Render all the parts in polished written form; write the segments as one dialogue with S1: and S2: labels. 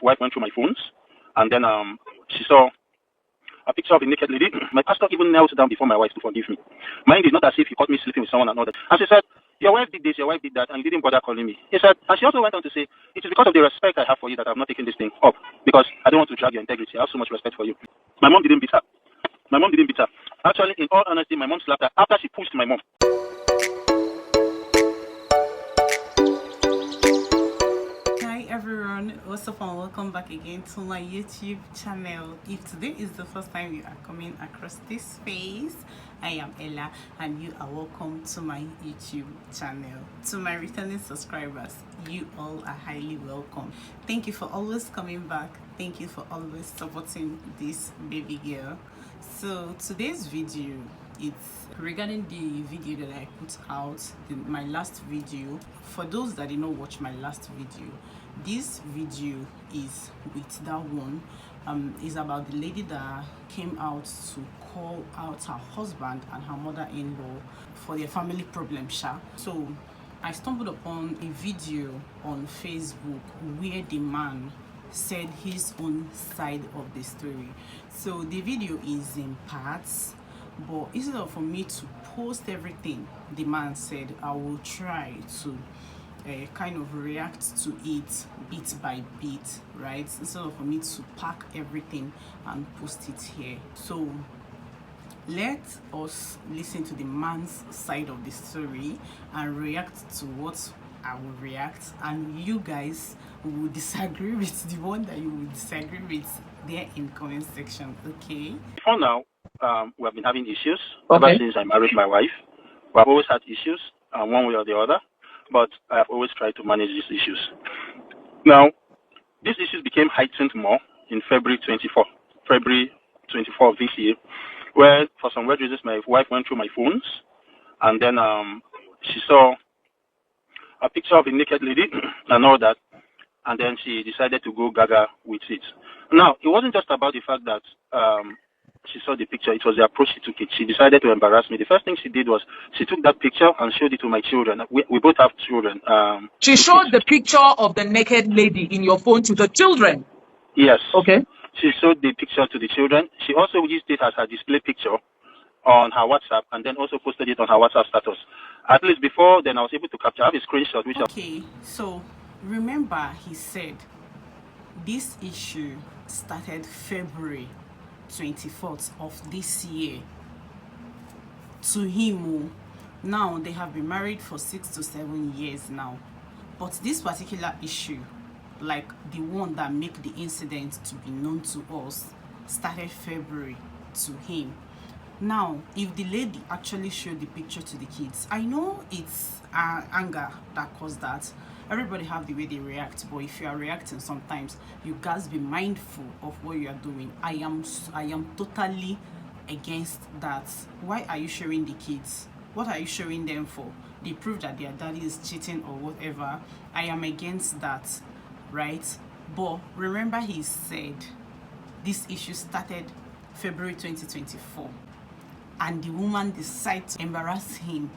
S1: wife went through my phones, and then she saw a picture of a naked lady. My pastor even knelt down before my wife to forgive me. Mind is not as if he caught me sleeping with someone and all that. And she said, your wife did this, your wife did that, and you didn't bother calling me. He said, and she also went on to say, it is because of the respect I have for you that I have not taken this thing up, because I don't want to drag your integrity. I have so much respect for you. My mom didn't beat her. My mom didn't beat her. Actually, in all honesty, my mom slapped her after she pushed my mom.
S2: Everyone, what's up and welcome back again to my YouTube channel. If today is the first time you are coming across this space, I am Ella and you are welcome to my YouTube channel. To my returning subscribers, you all are highly welcome. Thank you for always coming back. Thank you for always supporting this baby girl. So today's video, it's regarding the video that I put out, my last video. For those that did not watch my last video, this video is with that one. Is about the lady that came out to call out her husband and her mother-in-law for their family problem. So I stumbled upon a video on Facebook where the man said his own side of the story. So the video is in parts, but instead of for me to post everything the man said, I will try to kind of react to it bit by bit, right? Instead of for me to pack everything and post it here. So let us listen to the man's side of the story and react to what I will react, and you guys will disagree with the one that you will disagree with there in comment section. Okay,
S1: for now, we have been having issues ever since I married my wife. We have always had issues, one way or the other, but I have always tried to manage these issues. Now, these issues became heightened more in February 24 of this year, where for some weird reasons my wife went through my phones, and then she saw a picture of a naked lady and all that, and then she decided to go gaga with it. Now, it wasn't just about the fact that she saw the picture, it was the approach she took it. She decided to embarrass me. The first thing she did was she took that picture and showed it to my children. We both have children.
S3: She showed the picture of the naked lady in your phone to the children?
S1: Yes.
S3: Okay.
S1: She showed the picture to the children. She also used it as her display picture on her WhatsApp, and then also posted it on her WhatsApp status. At least before then, I was able to capture. I have a screenshot.
S2: So remember, he said this issue started February 24th of this year. To him, now they have been married for 6 to 7 years now, but this particular issue, like the one that make the incident to be known to us, started February to him. Now, if the lady actually showed the picture to the kids, I know it's anger that caused that. Everybody have the way they react, but if you are reacting, sometimes you guys be mindful of what you are doing. I am totally against that. Why are you showing the kids? What are you showing them for? They prove that their daddy is cheating or whatever. I am against that, right? But remember, he said this issue started February 2024, and the woman decided to embarrass him.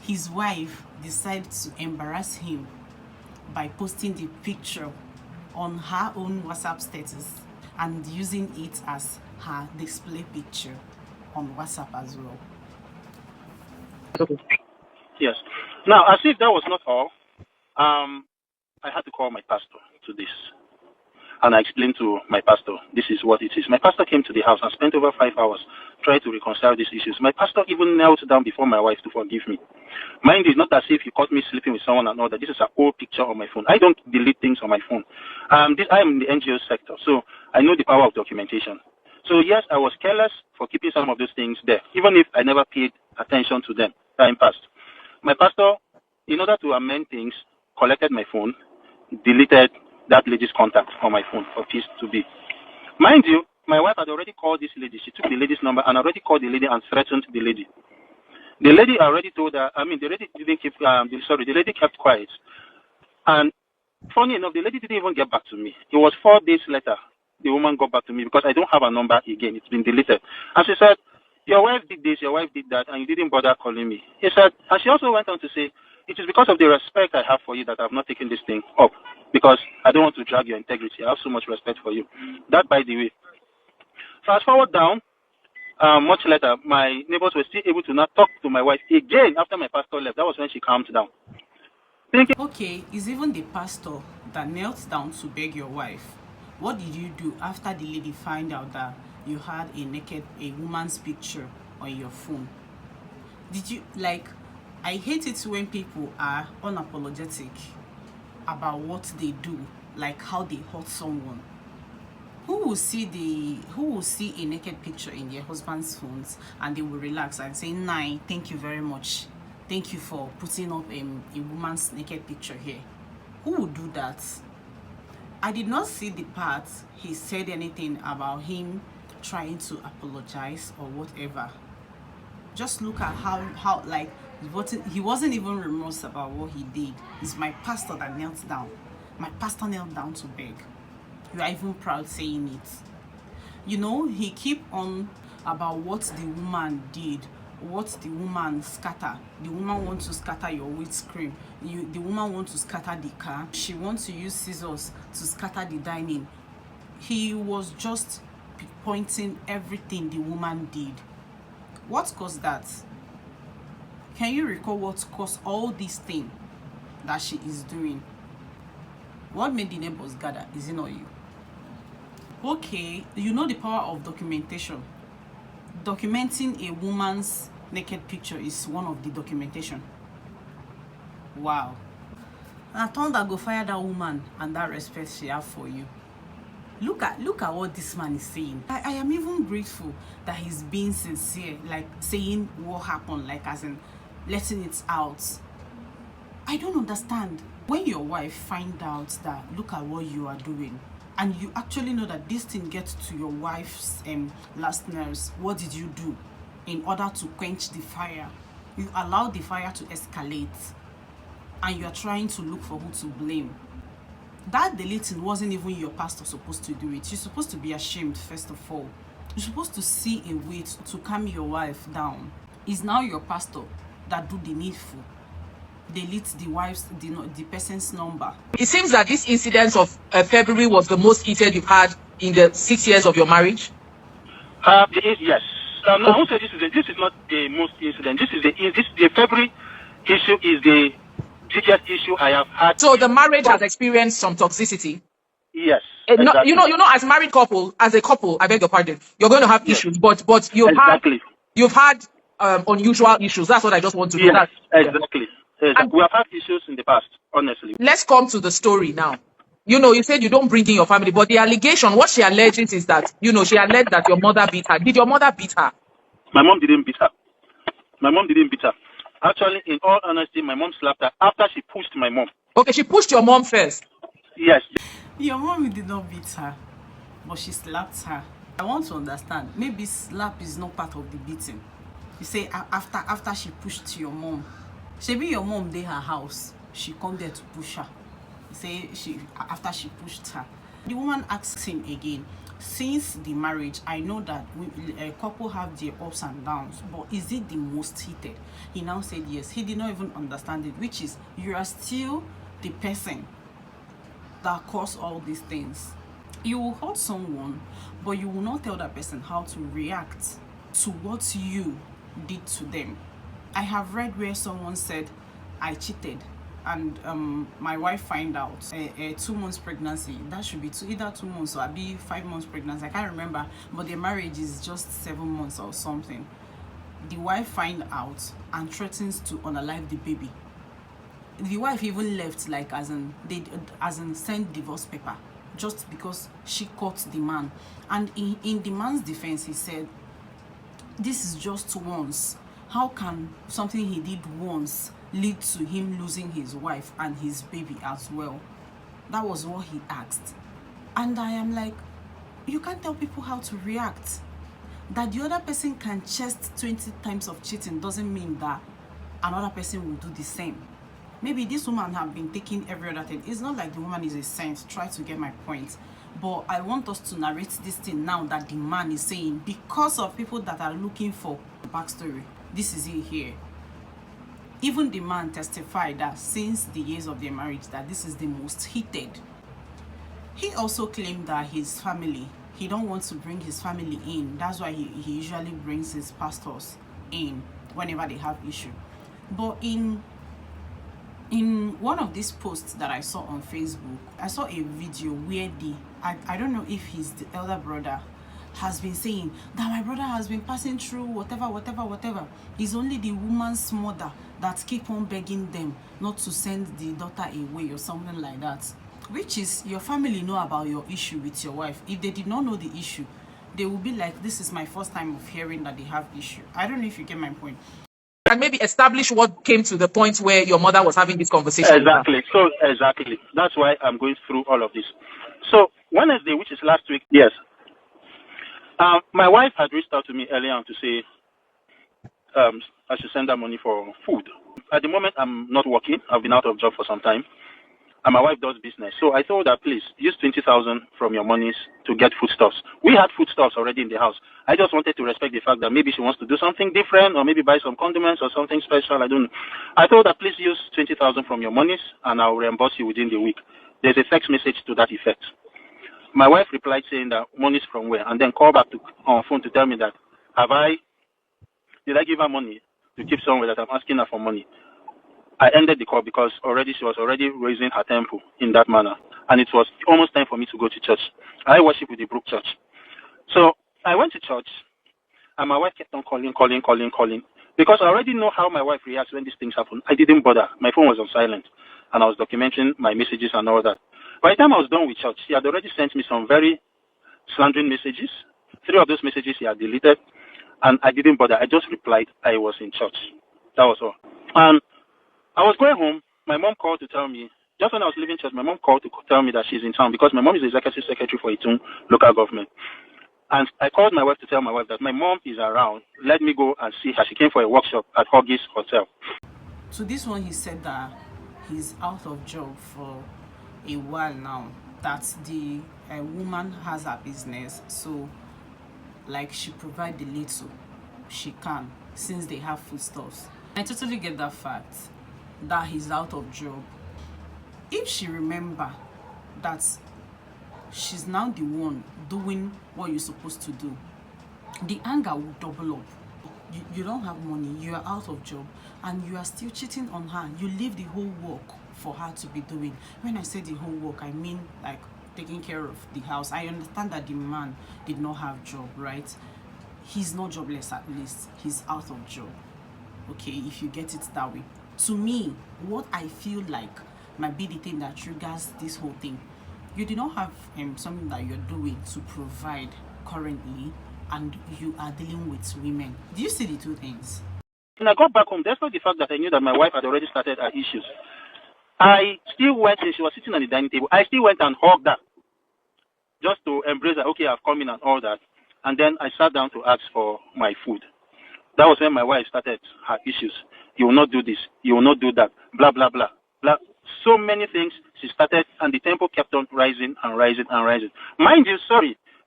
S2: His wife decided to embarrass him by posting the picture on her own WhatsApp status and using it as her display picture on WhatsApp as well.
S1: Yes. Now, as if that was not all, I had to call my pastor to this. And I explained to my pastor, this is what it is. My pastor came to the house and spent over 5 hours trying to reconcile these issues. My pastor even knelt down before my wife to forgive me. Mind is not as if he caught me sleeping with someone and all that. This is an old picture on my phone. I don't delete things on my phone. I am in the NGO sector, so I know the power of documentation. So yes, I was careless for keeping some of those things there, even if I never paid attention to them. Time passed. My pastor, in order to amend things, collected my phone, deleted that lady's contact on my phone for peace to be. Mind you, my wife had already called this lady. She took the lady's number and already called the lady and threatened the lady. The lady already told her, the lady didn't keep, the lady kept quiet. And funny enough, the lady didn't even get back to me. It was 4 days later, the woman got back to me because I don't have a number again. It's been deleted. And she said, your wife did this, your wife did that, and you didn't bother calling me. He said, and she also went on to say, it is because of the respect I have for you that I've not taken this thing up, because I don't want to drag your integrity. I have so much respect for you. That, by the way. Fast forward down, much later, my neighbors were still able to not talk to my wife again after my pastor left. That was when she calmed down.
S2: Okay, it's even the pastor that knelt down to beg your wife. What did you do after the lady find out that you had a woman's picture on your phone? Did you, like, I hate it when people are unapologetic about what they do, like how they hurt someone. Who will see a naked picture in their husband's phones and they will relax and say, "Nah, thank you very much. Thank you for putting up a woman's naked picture here." Who would do that? I did not see the part he said anything about him trying to apologize or whatever. Just look at how like he wasn't even remorse about what he did. It's my pastor that knelt down. My pastor knelt down to beg. You are even proud saying it. You know, he keep on about what the woman did, what the woman scatter. The woman wants to scatter your windscreen. The woman wants to scatter the car. She wants to use scissors to scatter the dining. He was just pointing everything the woman did. What caused that? Can you recall what caused all these things that she is doing? What made the neighbors gather? Is it not you? Okay, you know the power of documentation. Documenting a woman's naked picture is one of the documentation. Wow. I thought that go fire that woman and that respect she have for you. Look at what this man is saying. I am even grateful that he's being sincere, like saying what happened, like as in letting it out. I don't understand. When your wife find out that look at what you are doing, and you actually know that this thing gets to your wife's last nerves, what did you do in order to quench the fire? You allow the fire to escalate, and you are trying to look for who to blame. That deleting wasn't even your pastor supposed to do it. You're supposed to be ashamed, first of all. You're supposed to see a way to calm your wife down. It's now your pastor that do the needful. Delete the person's number.
S3: It seems that this incident of February was the most heated you've had in the 6 years of your marriage.
S1: Yes. I won't say this is not the most incident. This is the February issue is the biggest issue I have had.
S3: So the marriage has experienced some toxicity.
S1: Yes.
S3: Exactly. You know, as a couple, I beg your pardon, you're going to have issues, but you've had unusual issues. That's what I just want to know.
S1: Yes, exactly. We have had issues in the past, honestly.
S3: Let's come to the story now. You know, you said you don't bring in your family, but the allegation, what she alleges is that, you know, she alleged that your mother beat her. Did your mother beat her?
S1: My mom didn't beat her. Actually, in all honesty, my mom slapped her after she pushed my mom.
S3: Okay, she pushed your mom first.
S1: Yes.
S2: Your mom did not beat her, but she slapped her. I want to understand. Maybe slap is not part of the beating. You say after she pushed your mom. Maybe your mom did her house. She come there to push her. Say after she pushed her. The woman asks him again, since the marriage, I know that a couple have their ups and downs, but is it the most heated? He now said yes. He did not even understand it, which is you are still the person that caused all these things. You will hurt someone, but you will not tell that person how to react to what you did to them. I have read where someone said, I cheated and my wife find out a 2 months pregnancy. That should be either 2 months or be 5 months pregnancy. I can't remember, but their marriage is just 7 months or something. The wife find out and threatens to unalive the baby. The wife even left, like as in send divorce paper just because she caught the man. And in the man's defense, he said, this is just once. How can something he did once lead to him losing his wife and his baby as well? That was what he asked. And I am like, you can't tell people how to react. That the other person can chest 20 times of cheating doesn't mean that another person will do the same. Maybe this woman have been taking every other thing. It's not like the woman is a saint. Try to get my point. But I want us to narrate this thing now that the man is saying, because of people that are looking for backstory. This is it here. Even the man testified that since the years of their marriage, that this is the most heated. He also claimed that his family, he don't want to bring his family in. That's why he usually brings his pastors in whenever they have issue. But in one of these posts that I saw on Facebook, I saw a video where I don't know if he's the elder brother, has been saying that my brother has been passing through whatever. It's only the woman's mother that keep on begging them not to send the daughter away or something like that. Which is, your family know about your issue with your wife. If they did not know the issue, they will be like, this is my first time of hearing that they have issue. I don't know if you get my point.
S3: And maybe establish what came to the point where your mother was having this conversation.
S1: Exactly. So exactly. That's why I'm going through all of this. So Wednesday, which is last week, yes. My wife had reached out to me earlier on to say I should send her money for food. At the moment, I'm not working. I've been out of job for some time. And my wife does business. So I told her, please, use 20,000 from your monies to get foodstuffs. We had foodstuffs already in the house. I just wanted to respect the fact that maybe she wants to do something different or maybe buy some condiments or something special. I don't know. I told her, please use 20,000 from your monies and I'll reimburse you within the week. There's a text message to that effect. My wife replied saying that money's from where, and then called back on phone to tell me that did I give her money to keep somewhere that I'm asking her for money. I ended the call because she was already raising her tempo in that manner, and it was almost time for me to go to church. I worship with the Brook Church. So I went to church, and my wife kept on calling, because I already know how my wife reacts when these things happen. I didn't bother. My phone was on silent, and I was documenting my messages and all that. By the time I was done with church, she had already sent me some very slandering messages. 3 of those messages she had deleted, and I didn't bother. I just replied I was in church. That was all. And I was going home. My mom called to tell me, just when I was leaving church, my mom called to tell me that she's in town because my mom is the executive secretary for Itun local government. And I called my wife to tell my wife that my mom is around. Let me go and see her. She came for a workshop at Huggies Hotel.
S2: So this one, he said that he's out of job for a while now, that the woman has her business, so like she provide the little she can since they have foodstuffs. I totally get that fact that he's out of job. If she remember that she's now the one doing what you're supposed to do, the anger will double up. You don't have money, you are out of job, and you are still cheating on her. You leave the whole work for her to be doing. When I say the whole work, I mean like taking care of the house. I understand that the man did not have job, right? He's not jobless, at least he's out of job. Okay, if you get it that way. To me, what I feel like might be the thing that triggers this whole thing. You do not have something that you're doing to provide currently, and you are dealing with women. Do you see the two things?
S1: When I got back home, despite the fact that I knew that my wife had already started her issues, I still went, and she was sitting on the dining table, I still went and hugged her just to embrace her. Okay, I've come in and all that. And then I sat down to ask for my food. That was when my wife started her issues. You will not do this. You will not do that. Blah, blah, blah, blah. So many things she started, and the tempo kept on rising and rising and rising. Mind you,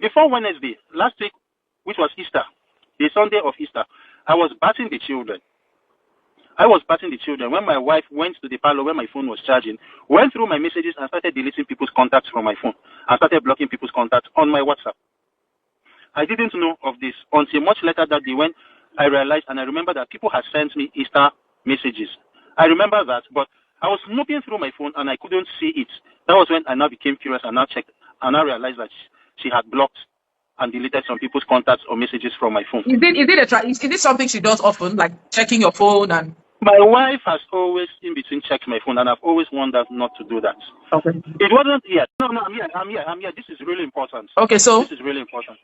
S1: before Wednesday, last week, which was Easter, the Sunday of Easter, I was bathing the children. When my wife went to the parlor where my phone was charging, went through my messages and started deleting people's contacts from my phone, and started blocking people's contacts on my WhatsApp. I didn't know of this until much later that day when I realized, and I remember that people had sent me Easter messages. I remember that, but I was snooping through my phone and I couldn't see it. That was when I now became curious and now checked, and I realized that she had blocked and deleted some people's contacts or messages from my phone.
S3: Is it something she does often, like checking your phone? And
S1: my wife has always in between checked my phone, and I've always warned her not to do that.
S3: Okay.
S1: It wasn't yet. No, I'm here. This is really important.
S3: Okay, so
S1: this is really important.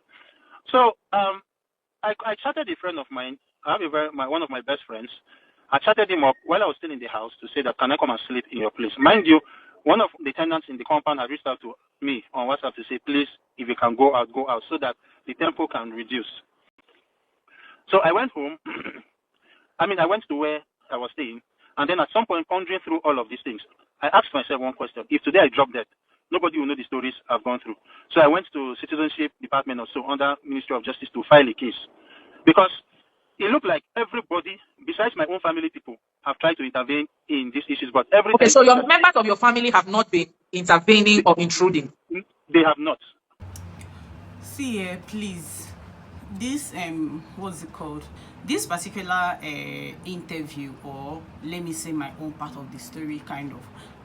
S1: So I chatted a friend of mine. I have one of my best friends. I chatted him up while I was still in the house to say that, can I come and sleep in your place? Mind you, one of the tenants in the compound had reached out to me on WhatsApp to say, please, if you can go out, so that the tempo can reduce. So I went home. I went to where I was staying, and then at some point, pondering through all of these things, I asked myself one question. If today I drop dead, nobody will know the stories I've gone through. So I went to Citizenship Department or so under Ministry of Justice to file a case. Because it looked like everybody, besides my own family people, have tried to intervene in these issues, but every
S3: Okay,
S1: time
S3: so your members of your family have not been intervening or intruding.
S1: they have not.
S2: See, please, this what's it called? This particular interview, or let me say my own part of the story, kind of.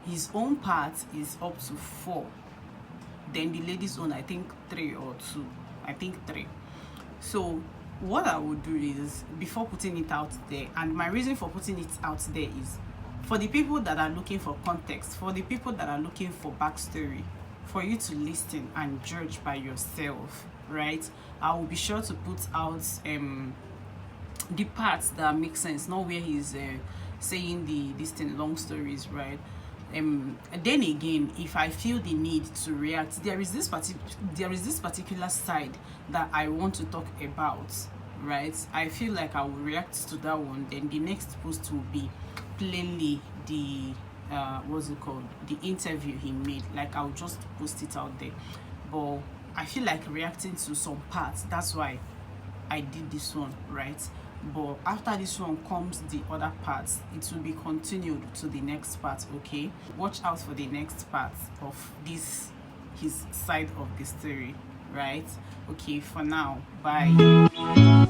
S2: His own part is up to 4. Then the lady's own, I think 3 or 2. I think 3. So what I would do is, before putting it out there, and my reason for putting it out there is for the people that are looking for context, for the people that are looking for backstory, for you to listen and judge by yourself, right? I will be sure to put out the parts that make sense, not where he's saying this thing, long stories, right? Then again, if I feel the need to react, there is this particular side that I want to talk about, right? I feel like I will react to that one. Then the next post will be plainly the what's it called, the interview he made. Like, I'll just post it out there. But I feel like reacting to some parts. That's why I did this one, right? But after this one comes the other parts. It will be continued to the next part. Okay, watch out for the next part of this, his side of the story, right? Okay, for now, bye.